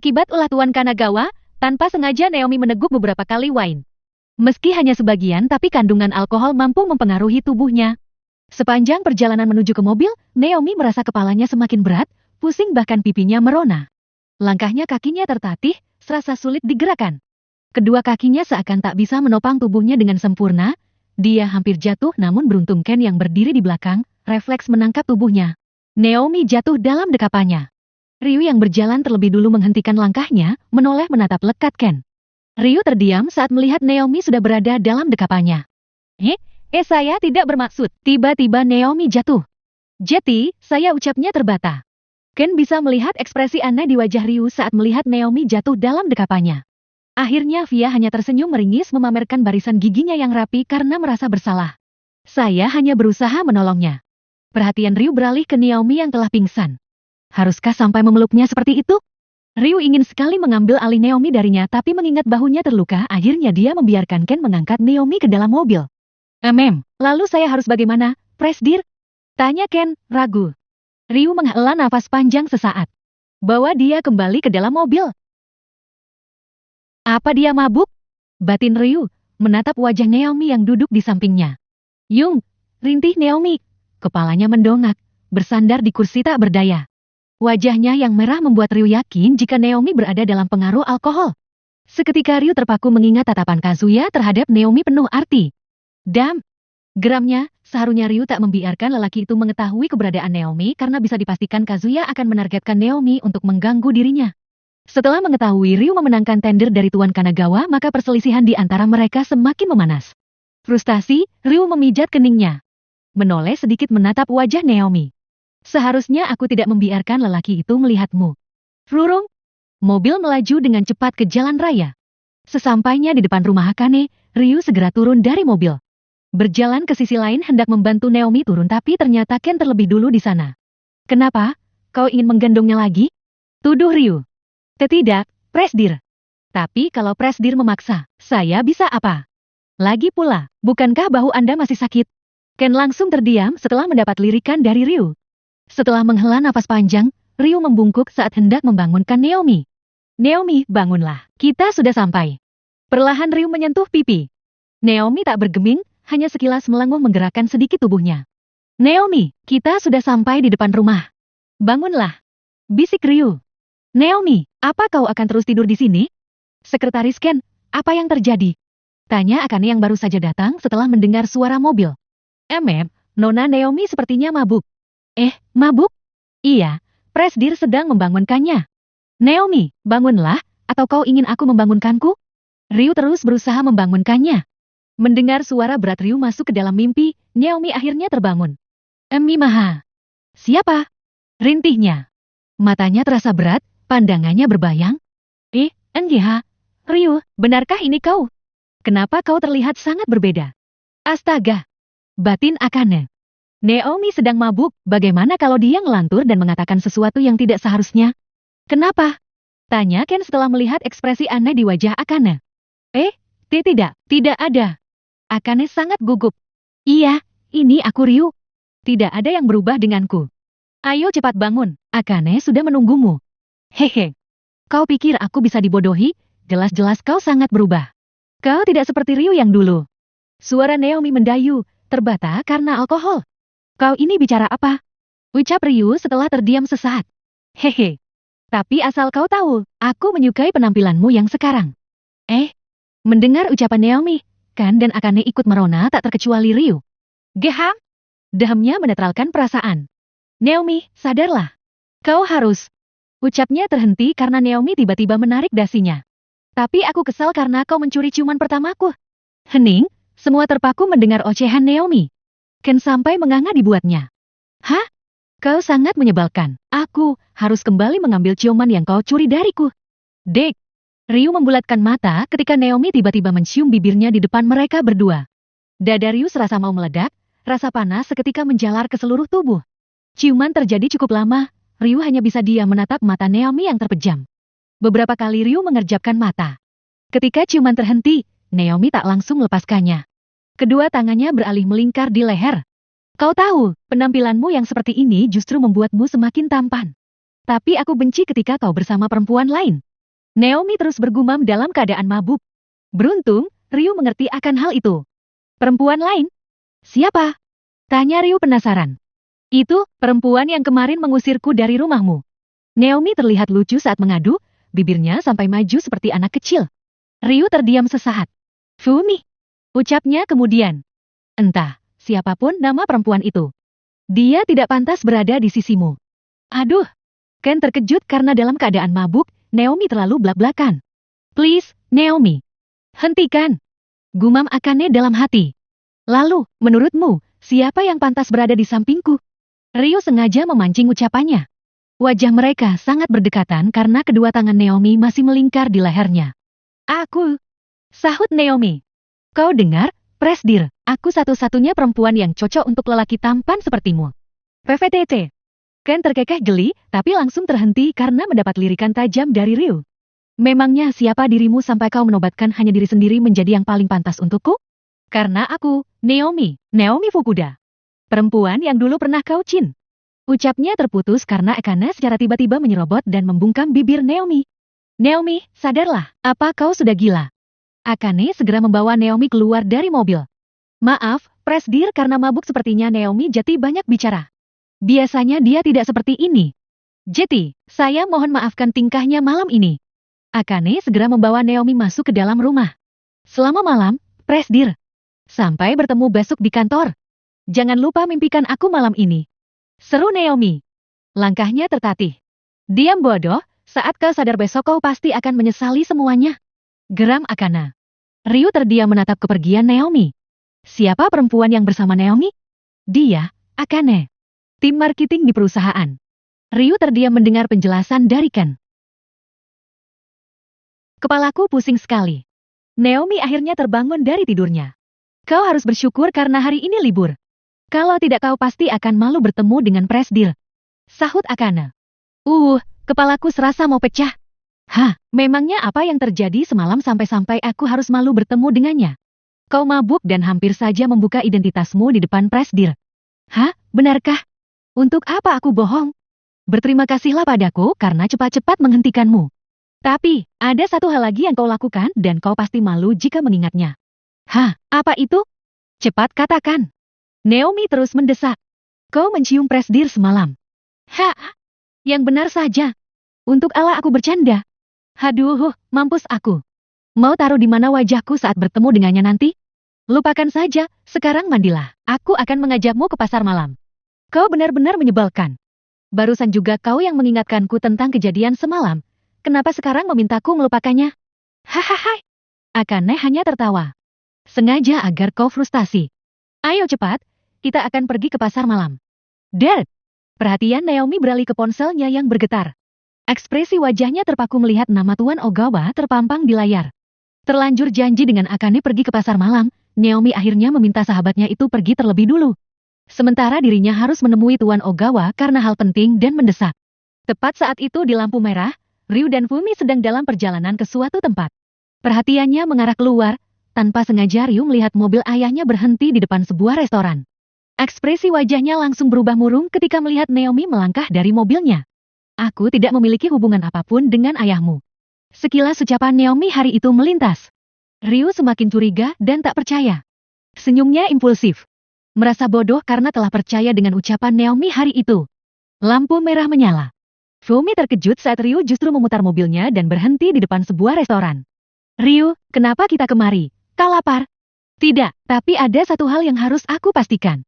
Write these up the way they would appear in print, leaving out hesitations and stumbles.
Akibat ulah Tuan Kanagawa, tanpa sengaja Naomi meneguk beberapa kali wine. Meski hanya sebagian, tapi kandungan alkohol mampu mempengaruhi tubuhnya. Sepanjang perjalanan menuju ke mobil, Naomi merasa kepalanya semakin berat, pusing bahkan pipinya merona. Langkahnya kakinya tertatih, serasa sulit digerakkan. Kedua kakinya seakan tak bisa menopang tubuhnya dengan sempurna. Dia hampir jatuh namun beruntung Ken yang berdiri di belakang, refleks menangkap tubuhnya. Naomi jatuh dalam dekapannya. Ryu yang berjalan terlebih dulu menghentikan langkahnya, menoleh menatap lekat Ken. Ryu terdiam saat melihat Naomi sudah berada dalam dekapannya. Saya tidak bermaksud. Tiba-tiba Naomi jatuh. Jeti, saya ucapnya terbata. Ken bisa melihat ekspresi aneh di wajah Ryu saat melihat Naomi jatuh dalam dekapannya. Akhirnya Via hanya tersenyum meringis memamerkan barisan giginya yang rapi karena merasa bersalah. Saya hanya berusaha menolongnya. Perhatian Ryu beralih ke Naomi yang telah pingsan. Haruskah sampai memeluknya seperti itu? Ryu ingin sekali mengambil alih Naomi darinya tapi mengingat bahunya terluka, akhirnya dia membiarkan Ken mengangkat Naomi ke dalam mobil. Lalu saya harus bagaimana, Presdir? Tanya Ken, ragu. Ryu menghela nafas panjang sesaat. Bawa dia kembali ke dalam mobil. Apa dia mabuk? Batin Ryu, menatap wajah Naomi yang duduk di sampingnya. Yung, rintih Naomi. Kepalanya mendongak, bersandar di kursi tak berdaya. Wajahnya yang merah membuat Ryu yakin jika Naomi berada dalam pengaruh alkohol. Seketika Ryu terpaku mengingat tatapan Kazuya terhadap Naomi penuh arti. Geramnya, seharusnya Ryu tak membiarkan lelaki itu mengetahui keberadaan Naomi karena bisa dipastikan Kazuya akan menargetkan Naomi untuk mengganggu dirinya. Setelah mengetahui Ryu memenangkan tender dari Tuan Kanagawa, maka perselisihan di antara mereka semakin memanas. Frustasi, Ryu memijat keningnya. Menoleh sedikit menatap wajah Naomi. Seharusnya aku tidak membiarkan lelaki itu melihatmu. Frurung. Mobil melaju dengan cepat ke jalan raya. Sesampainya di depan rumah Akane, Ryu segera turun dari mobil. Berjalan ke sisi lain hendak membantu Naomi turun tapi ternyata Ken terlebih dulu di sana. Kenapa? Kau ingin menggendongnya lagi? Tuduh Ryu. Tidak, Presdir. Tapi kalau Presdir memaksa, saya bisa apa? Lagi pula, bukankah bahu Anda masih sakit? Ken langsung terdiam setelah mendapat lirikan dari Ryu. Setelah menghela nafas panjang, Ryu membungkuk saat hendak membangunkan Naomi. Naomi, bangunlah, kita sudah sampai. Perlahan Ryu menyentuh pipi. Naomi tak bergeming, hanya sekilas melenguh menggerakkan sedikit tubuhnya. Naomi, kita sudah sampai di depan rumah. Bangunlah. Bisik Ryu. Naomi, apa kau akan terus tidur di sini? Sekretaris Ken, apa yang terjadi? Tanya Akane yang baru saja datang setelah mendengar suara mobil. Nona Naomi sepertinya mabuk. Mabuk? Iya, Presdir sedang membangunkannya. Naomi, bangunlah, atau kau ingin aku membangunkanku? Ryu terus berusaha membangunkannya. Mendengar suara berat Ryu masuk ke dalam mimpi, Naomi akhirnya terbangun. Maha. Siapa? Rintihnya. Matanya terasa berat, pandangannya berbayang. Ryu, benarkah ini kau? Kenapa kau terlihat sangat berbeda? Astaga. Batin Akane. Naomi sedang mabuk, bagaimana kalau dia ngelantur dan mengatakan sesuatu yang tidak seharusnya? Kenapa? Tanya Ken setelah melihat ekspresi aneh di wajah Akane. Tidak ada. Akane sangat gugup. Iya, ini aku Ryu. Tidak ada yang berubah denganku. Ayo cepat bangun, Akane sudah menunggumu. Hehe. Kau pikir aku bisa dibodohi? Jelas-jelas kau sangat berubah. Kau tidak seperti Ryu yang dulu. Suara Naomi mendayu, terbata karena alkohol. Kau ini bicara apa? Ucap Ryu setelah terdiam sesaat. Hehe. Tapi asal kau tahu, aku menyukai penampilanmu yang sekarang. Mendengar ucapan Naomi, Kan dan Akane ikut merona tak terkecuali Ryu. Geham? Dehamnya menetralkan perasaan. Naomi, sadarlah. Kau harus. Ucapnya terhenti karena Naomi tiba-tiba menarik dasinya. Tapi aku kesal karena kau mencuri ciuman pertamaku. Hening, semua terpaku mendengar ocehan Naomi. Ken sampai menganga dibuatnya. Hah? Kau sangat menyebalkan. Aku harus kembali mengambil ciuman yang kau curi dariku. Dek. Ryu membulatkan mata ketika Naomi tiba-tiba mencium bibirnya di depan mereka berdua. Dada Ryu serasa mau meledak, rasa panas seketika menjalar ke seluruh tubuh. Ciuman terjadi cukup lama, Ryu hanya bisa diam menatap mata Naomi yang terpejam. Beberapa kali Ryu mengerjapkan mata. Ketika ciuman terhenti, Naomi tak langsung melepaskannya. Kedua tangannya beralih melingkar di leher. Kau tahu, penampilanmu yang seperti ini justru membuatmu semakin tampan. Tapi aku benci ketika kau bersama perempuan lain. Naomi terus bergumam dalam keadaan mabuk. Beruntung, Ryu mengerti akan hal itu. Perempuan lain? Siapa? Tanya Ryu penasaran. Itu, perempuan yang kemarin mengusirku dari rumahmu. Naomi terlihat lucu saat mengadu, bibirnya sampai maju seperti anak kecil. Ryu terdiam sesaat. Fumi, ucapnya kemudian. Entah, siapapun nama perempuan itu. Dia tidak pantas berada di sisimu. Aduh, Ken terkejut karena dalam keadaan mabuk, Naomi terlalu blak-blakan. Please, Naomi. Hentikan. Gumam Akane dalam hati. Lalu, menurutmu, siapa yang pantas berada di sampingku? Ryu sengaja memancing ucapannya. Wajah mereka sangat berdekatan karena kedua tangan Naomi masih melingkar di lehernya. Aku, sahut Naomi. Kau dengar, Presdir, aku satu-satunya perempuan yang cocok untuk lelaki tampan sepertimu. PVTT. Ken terkekeh geli, tapi langsung terhenti karena mendapat lirikan tajam dari Ryu. Memangnya siapa dirimu sampai kau menobatkan hanya diri sendiri menjadi yang paling pantas untukku? Karena aku, Naomi Fukuda. Perempuan yang dulu pernah kau cin. Ucapnya terputus karena Akane secara tiba-tiba menyerobot dan membungkam bibir Naomi. Naomi, sadarlah, apa kau sudah gila? Akane segera membawa Naomi keluar dari mobil. Maaf, Presdir, karena mabuk sepertinya Naomi jadi banyak bicara. Biasanya dia tidak seperti ini. Jetty, saya mohon maafkan tingkahnya malam ini. Akane segera membawa Naomi masuk ke dalam rumah. Selamat malam, Presdir. Sampai bertemu besok di kantor. Jangan lupa mimpikan aku malam ini. Seru Naomi. Langkahnya tertatih. Diam bodoh, saat kau sadar besok kau pasti akan menyesali semuanya. Geram Akane. Ryu terdiam menatap kepergian Naomi. Siapa perempuan yang bersama Naomi? Dia, Akane. Tim marketing di perusahaan. Ryu terdiam mendengar penjelasan dari Ken. Kepalaku pusing sekali. Naomi akhirnya terbangun dari tidurnya. Kau harus bersyukur karena hari ini libur. Kalau tidak kau pasti akan malu bertemu dengan Presdir. Sahut Akane. Kepalaku serasa mau pecah. Hah, memangnya apa yang terjadi semalam sampai-sampai aku harus malu bertemu dengannya? Kau mabuk dan hampir saja membuka identitasmu di depan Presdir. Hah, benarkah? Untuk apa aku bohong? Berterima kasihlah padaku karena cepat-cepat menghentikanmu. Tapi, ada satu hal lagi yang kau lakukan dan kau pasti malu jika mengingatnya. Hah, apa itu? Cepat katakan. Naomi terus mendesak. Kau mencium Presdir semalam. Hah, yang benar saja. Untuk Allah aku bercanda. Haduh, mampus aku. Mau taruh di mana wajahku saat bertemu dengannya nanti? Lupakan saja, sekarang mandilah. Aku akan mengajakmu ke pasar malam. Kau benar-benar menyebalkan. Barusan juga kau yang mengingatkanku tentang kejadian semalam. Kenapa sekarang memintaku melupakannya? Hahaha. Akane hanya tertawa. Sengaja agar kau frustasi. Ayo cepat, kita akan pergi ke pasar malam. Dad. Perhatian Naomi beralih ke ponselnya yang bergetar. Ekspresi wajahnya terpaku melihat nama Tuan Ogawa terpampang di layar. Terlanjur janji dengan Akane pergi ke pasar malam, Naomi akhirnya meminta sahabatnya itu pergi terlebih dulu. Sementara dirinya harus menemui Tuan Ogawa karena hal penting dan mendesak. Tepat saat itu di lampu merah, Ryu dan Fumi sedang dalam perjalanan ke suatu tempat. Perhatiannya mengarah keluar, tanpa sengaja Ryu melihat mobil ayahnya berhenti di depan sebuah restoran. Ekspresi wajahnya langsung berubah murung ketika melihat Naomi melangkah dari mobilnya. Aku tidak memiliki hubungan apapun dengan ayahmu. Sekilas ucapan Naomi hari itu melintas. Ryu semakin curiga dan tak percaya. Senyumnya impulsif. Merasa bodoh karena telah percaya dengan ucapan Naomi hari itu. Lampu merah menyala. Fumi terkejut saat Ryu justru memutar mobilnya dan berhenti di depan sebuah restoran. Ryu, kenapa kita kemari? Kau lapar? Tidak, tapi ada satu hal yang harus aku pastikan.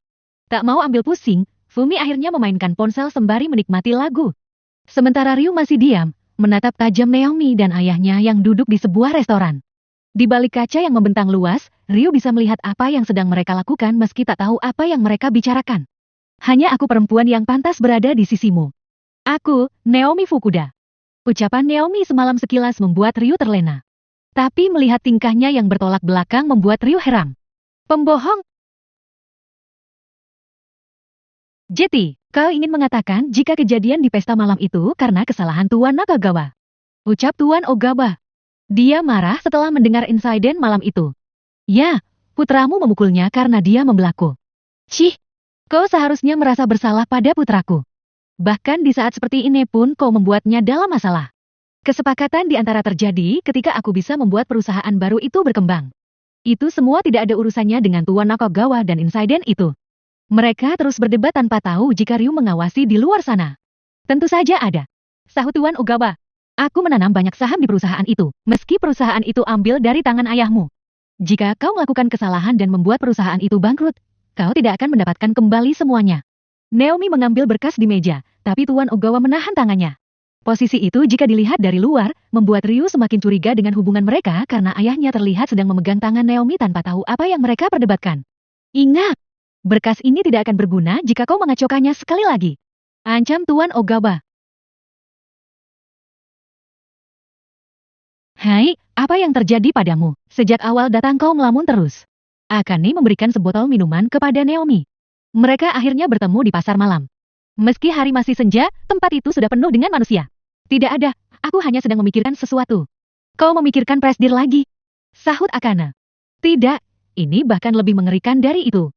Tak mau ambil pusing, Fumi akhirnya memainkan ponsel sembari menikmati lagu. Sementara Ryu masih diam, menatap tajam Naomi dan ayahnya yang duduk di sebuah restoran. Di balik kaca yang membentang luas, Ryu bisa melihat apa yang sedang mereka lakukan meski tak tahu apa yang mereka bicarakan. Hanya aku perempuan yang pantas berada di sisimu. Aku, Naomi Fukuda. Ucapan Naomi semalam sekilas membuat Ryu terlena. Tapi melihat tingkahnya yang bertolak belakang membuat Ryu heran. Pembohong. Jetty, kau ingin mengatakan jika kejadian di pesta malam itu karena kesalahan Tuan Nakagawa? Ucap Tuan Ogawa. Dia marah setelah mendengar insiden malam itu. Ya, putramu memukulnya karena dia membelaku. Cih, kau seharusnya merasa bersalah pada putraku. Bahkan di saat seperti ini pun kau membuatnya dalam masalah. Kesepakatan di antara terjadi ketika aku bisa membuat perusahaan baru itu berkembang. Itu semua tidak ada urusannya dengan Tuan Nakagawa dan insiden itu. Mereka terus berdebat tanpa tahu jika Ryu mengawasi di luar sana. Tentu saja ada. Sahut Tuan Ogawa. Aku menanam banyak saham di perusahaan itu, meski perusahaan itu ambil dari tangan ayahmu. Jika kau melakukan kesalahan dan membuat perusahaan itu bangkrut, kau tidak akan mendapatkan kembali semuanya. Naomi mengambil berkas di meja, tapi Tuan Ogawa menahan tangannya. Posisi itu jika dilihat dari luar, membuat Ryu semakin curiga dengan hubungan mereka karena ayahnya terlihat sedang memegang tangan Naomi tanpa tahu apa yang mereka perdebatkan. Ingat, berkas ini tidak akan berguna jika kau mengacaukannya sekali lagi. Ancam Tuan Ogawa. Hai, apa yang terjadi padamu? Sejak awal datang kau melamun terus. Akane memberikan sebotol minuman kepada Naomi. Mereka akhirnya bertemu di pasar malam. Meski hari masih senja, tempat itu sudah penuh dengan manusia. Tidak ada, aku hanya sedang memikirkan sesuatu. Kau memikirkan presdir lagi? Sahut Akane. Tidak, ini bahkan lebih mengerikan dari itu.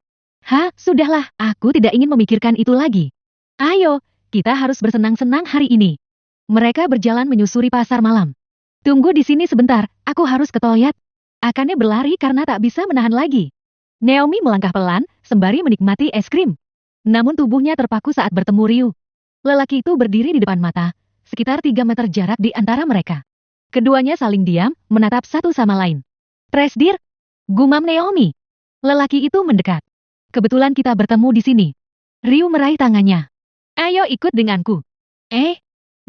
Sudahlah, aku tidak ingin memikirkan itu lagi. Ayo, kita harus bersenang-senang hari ini. Mereka berjalan menyusuri pasar malam. Tunggu di sini sebentar, aku harus ke toilet. Akane berlari karena tak bisa menahan lagi. Naomi melangkah pelan, sembari menikmati es krim. Namun tubuhnya terpaku saat bertemu Ryu. Lelaki itu berdiri di depan mata, sekitar 3 meter jarak di antara mereka. Keduanya saling diam, menatap satu sama lain. Presdir, gumam Naomi. Lelaki itu mendekat. Kebetulan kita bertemu di sini. Ryu meraih tangannya. Ayo ikut denganku.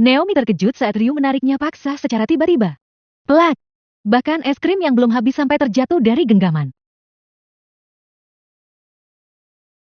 Naomi terkejut saat Ryu menariknya paksa secara tiba-tiba. Plak! Bahkan es krim yang belum habis sampai terjatuh dari genggaman.